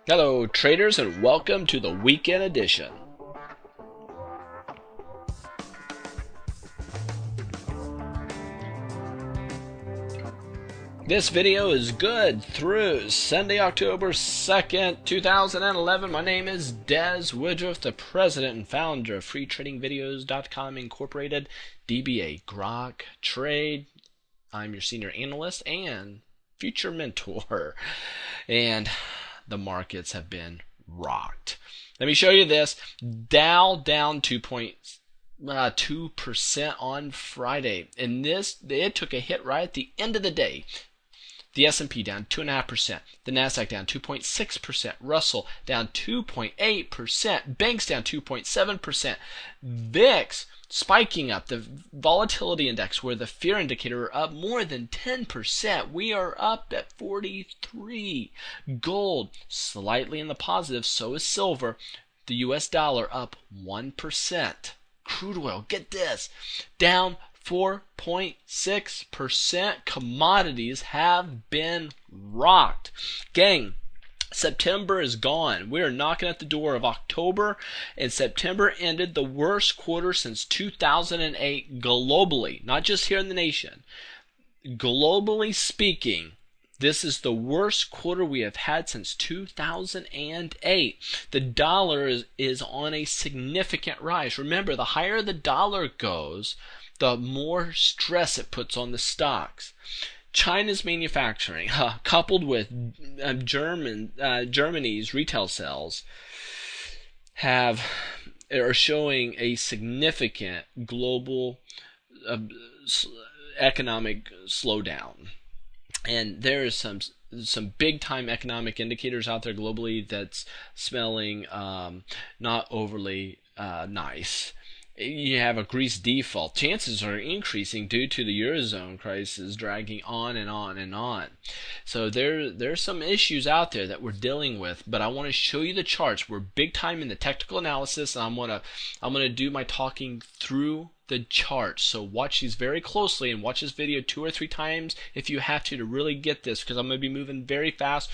Hello traders, and welcome to the weekend edition. This video is good through Sunday, October 2nd, 2011. My name is Des Woodruff, the president and founder of freetradingvideos.com Incorporated, DBA Grok Trade. I'm your senior analyst and future mentor. And the markets have been rocked. Let me show you this. Dow down 2% on Friday, and it took a hit right at the end of the day. The S&P down 2.5%, the Nasdaq down 2.6%, Russell down 2.8%, banks down 2.7%, VIX spiking up, the volatility index, where the fear indicator, up more than 10%. We are up at 43. Gold slightly in the positive, so is silver. The US dollar up 1%. Crude oil, get this, down 4.6%. Commodities have been rocked. Gang, September is gone. We are knocking at the door of October, and September ended the worst quarter since 2008 globally, not just here in the nation. Globally speaking, this is the worst quarter we have had since 2008. The dollar is on a significant rise. Remember, the higher the dollar goes, the more stress it puts on the stocks. China's manufacturing, coupled with Germany's retail sales, are showing a significant global economic slowdown. And there is some big time economic indicators out there globally that's smelling not overly nice. You have a Greece default. Chances are increasing due to the Eurozone crisis dragging on and on and on. So there's some issues out there that we're dealing with, but I want to show you the charts. We're big time in the technical analysis, and I'm gonna do my talking through the charts. So watch these very closely, and watch this video 2 or 3 times if you have to really get this, because I'm going to be moving very fast.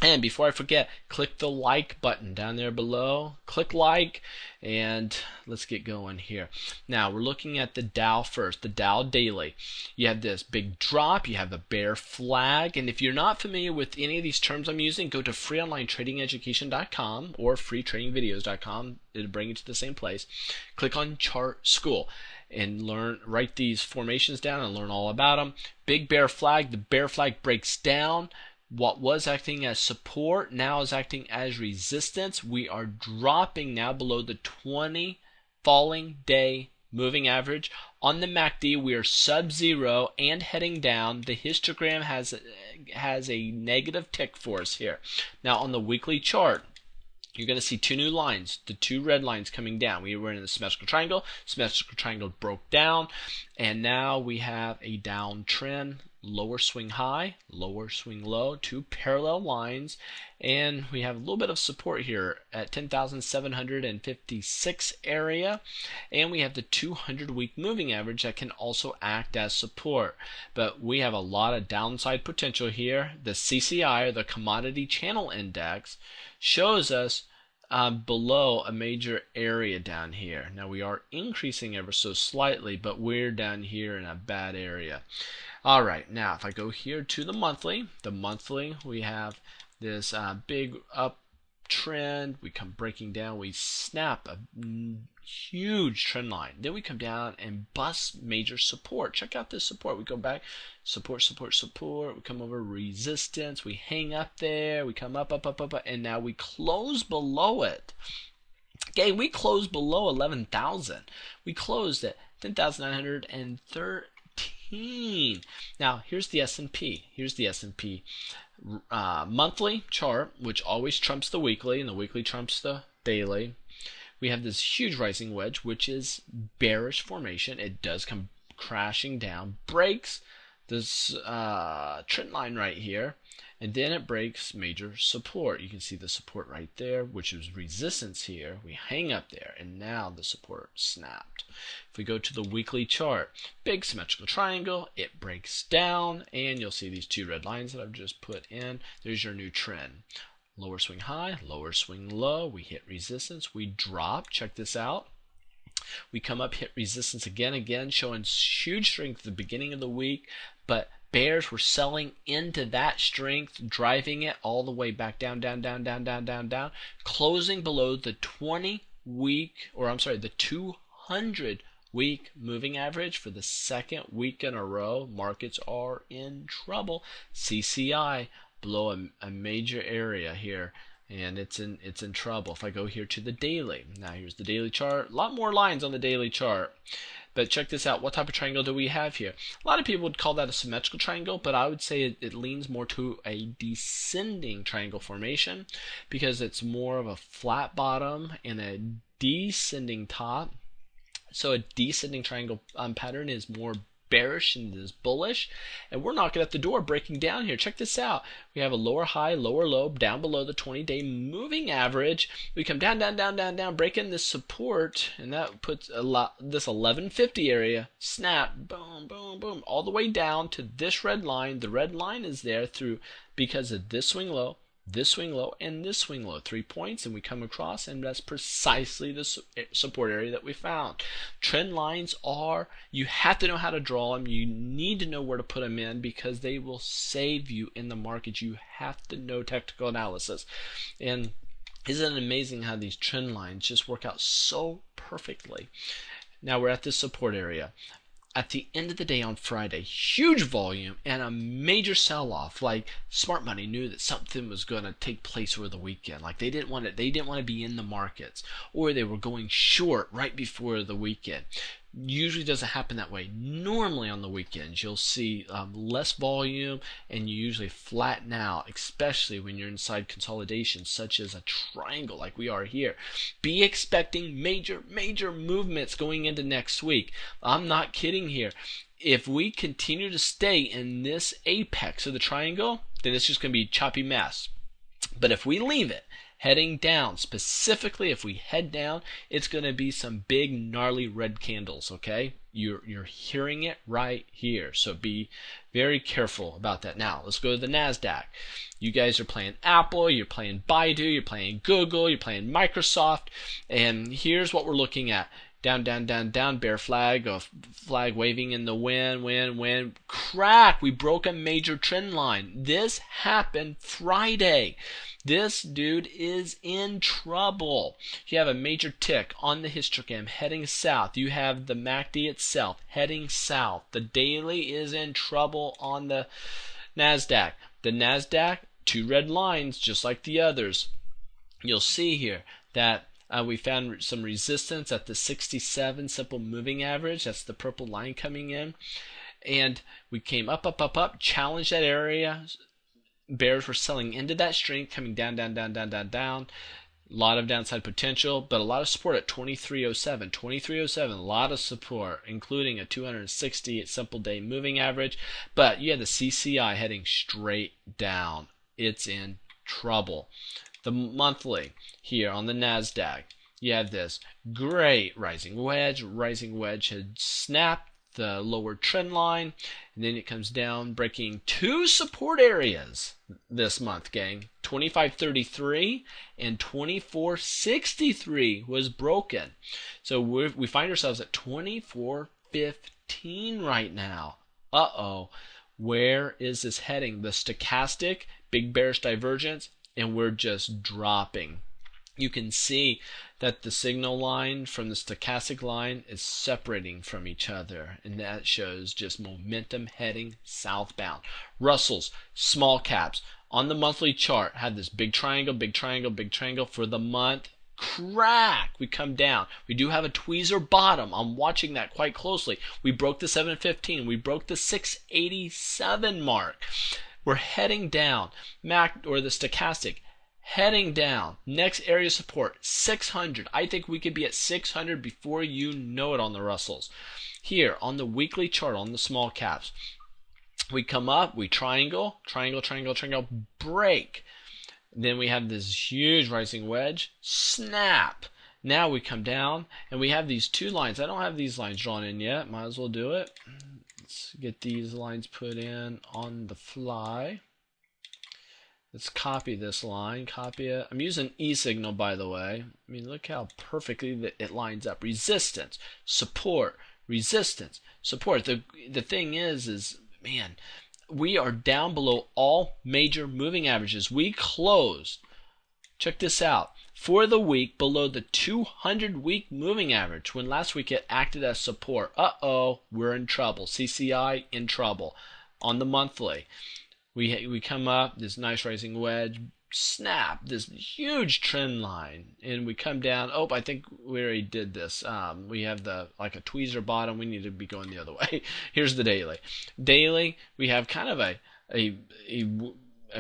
And before I forget, click the like button down there below. Click like, and let's get going here. Now, we're looking at the Dow first, the Dow daily. You have this big drop, you have the bear flag, and if you're not familiar with any of these terms I'm using, go to freeonlinetradingeducation.com or freetradingvideos.com. It'll bring you to the same place. Click on Chart School and write these formations down and learn all about them. Big bear flag, the bear flag breaks down. What was acting as support now is acting as resistance. We are dropping now below the 20 falling day moving average. On the MACD, we are sub-zero and heading down. The histogram has a negative tick for us here. Now on the weekly chart, you're going to see 2 new lines, the 2 red lines coming down. We were in the symmetrical triangle. Symmetrical triangle broke down, and now we have a downtrend. Lower swing high, lower swing low, 2 parallel lines, and we have a little bit of support here at 10,756 area, and we have the 200-week moving average that can also act as support. But we have a lot of downside potential here. The CCI, or the Commodity Channel Index, shows us below a major area down here. Now we are increasing ever so slightly, but we're down here in a bad area. All right, now if I go here to the monthly we have this big uptrend. We come breaking down, we snap a huge trend line, then we come down and bust major support. Check out this support. We go back, support, we come over resistance, we hang up there, we come up, and now we close below it. Okay, we closed below 11,000. We closed at 10,913. Now here's the S&P. Here's the S&P monthly chart, which always trumps the weekly, and the weekly trumps the daily. We have this huge rising wedge, which is bearish formation. It does come crashing down, breaks this trend line right here, and then it breaks major support. You can see the support right there, which is resistance here. We hang up there, and now the support snapped. If we go to the weekly chart, big symmetrical triangle, it breaks down, and you'll see these 2 red lines that I've just put in. There's your new trend. lower swing high, lower swing low, we hit resistance, we drop, check this out. We come up, hit resistance again, showing huge strength at the beginning of the week, but bears were selling into that strength, driving it all the way back down, closing below the 200-week moving average for the second week in a row. Markets are in trouble. CCI below a major area here, and it's in trouble. If I go here to the daily, now here's the daily chart. A lot more lines on the daily chart. But check this out. What type of triangle do we have here? A lot of people would call that a symmetrical triangle, but I would say it leans more to a descending triangle formation because it's more of a flat bottom and a descending top. So a descending triangle pattern is more bearish and it is bullish, and we're knocking at the door, breaking down here. Check this out. We have a lower high, lower low, down below the 20-day moving average. We come down, breaking this support, and that puts this 1150 area, snap, boom, boom, boom, all the way down to this red line. The red line is there because of this swing low, and this swing low, 3 points, and we come across, and that's precisely the support area that we found. Trend lines you have to know how to draw them. You need to know where to put them in because they will save you in the market. You have to know technical analysis. And isn't it amazing how these trend lines just work out so perfectly? Now we're at this support area. At the end of the day on Friday, huge volume and a major sell-off. Like smart money knew that something was going to take place over the weekend. Like they didn't want to be in the markets, or they were going short right before the weekend. Usually doesn't happen that way. Normally on the weekends you'll see less volume, and you usually flatten out, especially when you're inside consolidation such as a triangle like we are here. Be expecting major movements going into next week. I'm not kidding here. If we continue to stay in this apex of the triangle, then it's just going to be a choppy mess. But if we leave it heading down, specifically if we head down, it's going to be some big gnarly red candles. Okay, you're hearing it right here, so be very careful about that. Now let's go to the Nasdaq. You guys are playing Apple, you're playing Baidu, you're playing Google, you're playing Microsoft, and here's what we're looking at. Down, bear flag, a flag waving in the wind, crack. We broke a major trend line. This happened Friday. This dude is in trouble. You have a major tick on the histogram heading south. You have the MACD itself heading south. The daily is in trouble on the Nasdaq. The Nasdaq, 2 red lines just like the others. You'll see here that we found some resistance at the 67 simple moving average. That's the purple line coming in. And we came up, challenged that area. Bears were selling into that strength, coming down. A lot of downside potential, but a lot of support at 2307. 2307, a lot of support, including a 260 simple day moving average. But you had the CCI heading straight down. It's in trouble. The monthly here on the Nasdaq, you have this great rising wedge. Rising wedge had snapped the lower trend line, and then it comes down, breaking 2 support areas this month, gang. 2533 and 2463 was broken. So we find ourselves at 2415 right now. Where is this heading? The stochastic, big bearish divergence, and we're just dropping. You can see that the signal line from the stochastic line is separating from each other, and that shows just momentum heading southbound. Russells, small caps on the monthly chart had this big triangle for the month. Crack, we come down. We do have a tweezer bottom. I'm watching that quite closely. We broke the 715, we broke the 687 mark. We're heading down. MAC, or the stochastic, heading down. Next area of support, 600. I think we could be at 600 before you know it on the Russells. Here on the weekly chart on the small caps, we come up, we triangle, break. Then we have this huge rising wedge, snap. Now we come down, and we have these 2 lines. I don't have these lines drawn in yet. Might as well do it. Let's get these lines put in on the fly. Let's copy this line, copy it. I'm using e-signal, by the way. I mean, look how perfectly it lines up. Resistance, support, resistance, support. The thing is, man, we are down below all major moving averages. We closed, check this out, for the week below the 200-week moving average, when last week it acted as support. Uh-oh, we're in trouble. CCI in trouble. On the monthly, we come up, this nice rising wedge, snap, this huge trend line, and we come down. Oh, I think we already did this. We have like a tweezer bottom. We need to be going the other way. Here's the daily. Daily, we have kind of a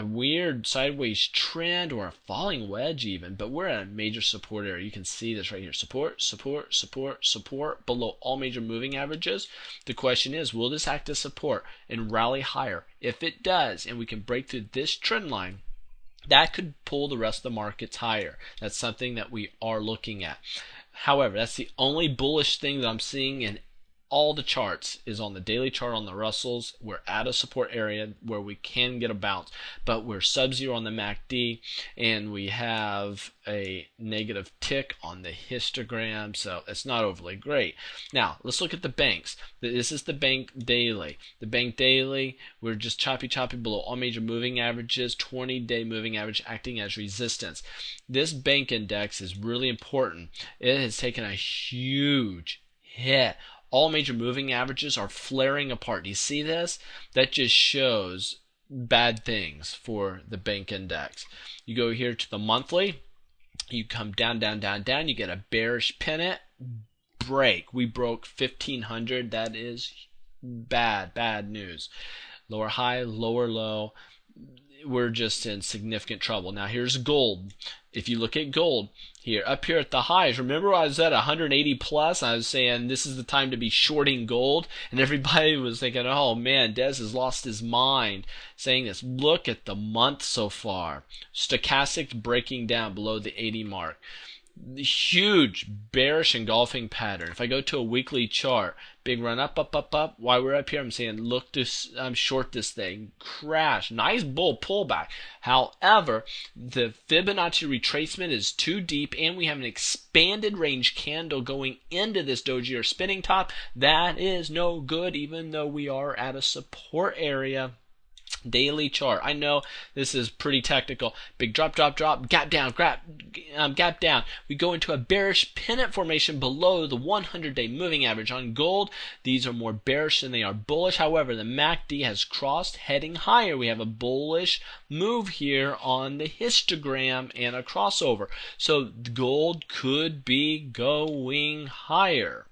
weird sideways trend or a falling wedge even, but we're at a major support area. You can see this right here. Support, support, support, support below all major moving averages. The question is, will this act as support and rally higher? If it does, and we can break through this trend line, that could pull the rest of the markets higher. That's something that we are looking at. However, that's the only bullish thing that I'm seeing in all the charts is on the daily chart on the Russells. We're at a support area where we can get a bounce, but we're sub-zero on the MACD, and we have a negative tick on the histogram, so it's not overly great. Now, let's look at the banks. This is the bank daily. The bank daily, we're just choppy below all major moving averages, 20-day moving average acting as resistance. This bank index is really important. It has taken a huge hit. All major moving averages are flaring apart. Do you see this? That just shows bad things for the bank index. You go here to the monthly, you come down, down, down, down, you get a bearish pennant, break. We broke 1500. That is bad news. Lower high, lower low. We're just in significant trouble. Now here's gold. If you look at gold here, up here at the highs, remember I was at 180 plus, I was saying this is the time to be shorting gold, and everybody was thinking, oh man, Des has lost his mind saying this. Look at the month so far. Stochastics breaking down below the 80 mark. Huge bearish engulfing pattern. If I go to a weekly chart, big run up. While we're up here, I'm saying look this, I'm short this thing. Crash. Nice bull pullback. However, the Fibonacci retracement is too deep, and we have an expanded range candle going into this doji or spinning top. That is no good, even though we are at a support area. Daily chart. I know this is pretty technical. Big drop, gap down, gap down. We go into a bearish pennant formation below the 100-day moving average on gold. These are more bearish than they are bullish. However, the MACD has crossed, heading higher. We have a bullish move here on the histogram and a crossover. So gold could be going higher.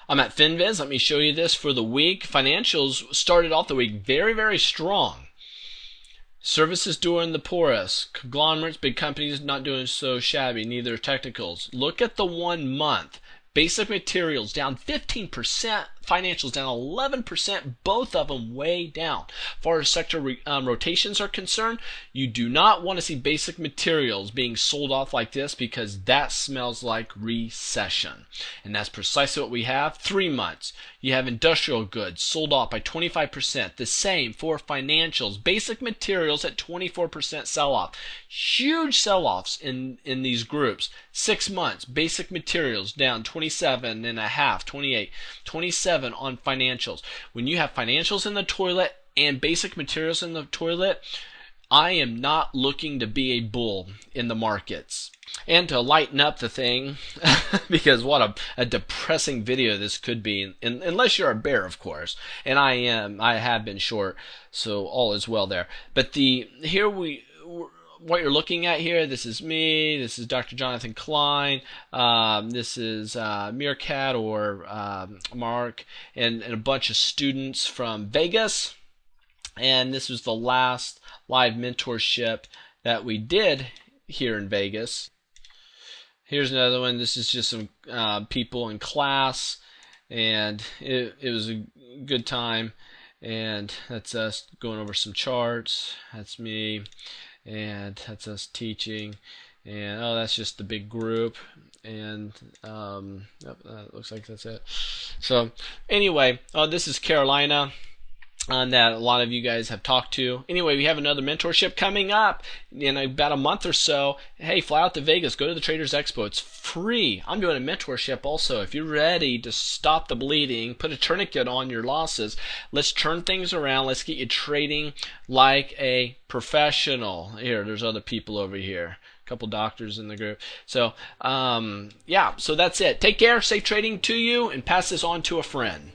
I'm at FinViz. Let me show you this for the week. Financials started off the week very strong. Services doing the poorest. Conglomerates, big companies not doing so shabby. Neither technicals. Look at the 1 month. Basic materials down 15%. Financials down 11%. Both of them way down. As far as sector rotations are concerned, you do not want to see basic materials being sold off like this, because that smells like recession. And that's precisely what we have. 3 months. You have industrial goods sold off by 25%. The same for financials. Basic materials at 24% sell-off. Huge sell-offs in these groups. 6 months. Basic materials down 27.5, 28, 27 on financials. When you have financials in the toilet and basic materials in the toilet, I am not looking to be a bull in the markets. And to lighten up the thing, because what a depressing video this could be, unless you're a bear, of course. And I have been short, so all is well there. But what you're looking at here, this is me, this is Dr. Jonathan Klein, this is Meerkat or Mark, and a bunch of students from Vegas. And this was the last live mentorship that we did here in Vegas. Here's another one. This is just some people in class, and it was a good time. And that's us going over some charts. That's me. And that's us teaching, and oh, that's just the big group, and looks like that's it. So anyway, this is Carolina. that a lot of you guys have talked to. Anyway, we have another mentorship coming up in about a month or so. Hey, fly out to Vegas, go to the Traders Expo. It's free. I'm doing a mentorship also. If you're ready to stop the bleeding, put a tourniquet on your losses, let's turn things around. Let's get you trading like a professional. Here, there's other people over here. A couple doctors in the group. So, yeah, so that's it. Take care. Safe trading to you, and pass this on to a friend.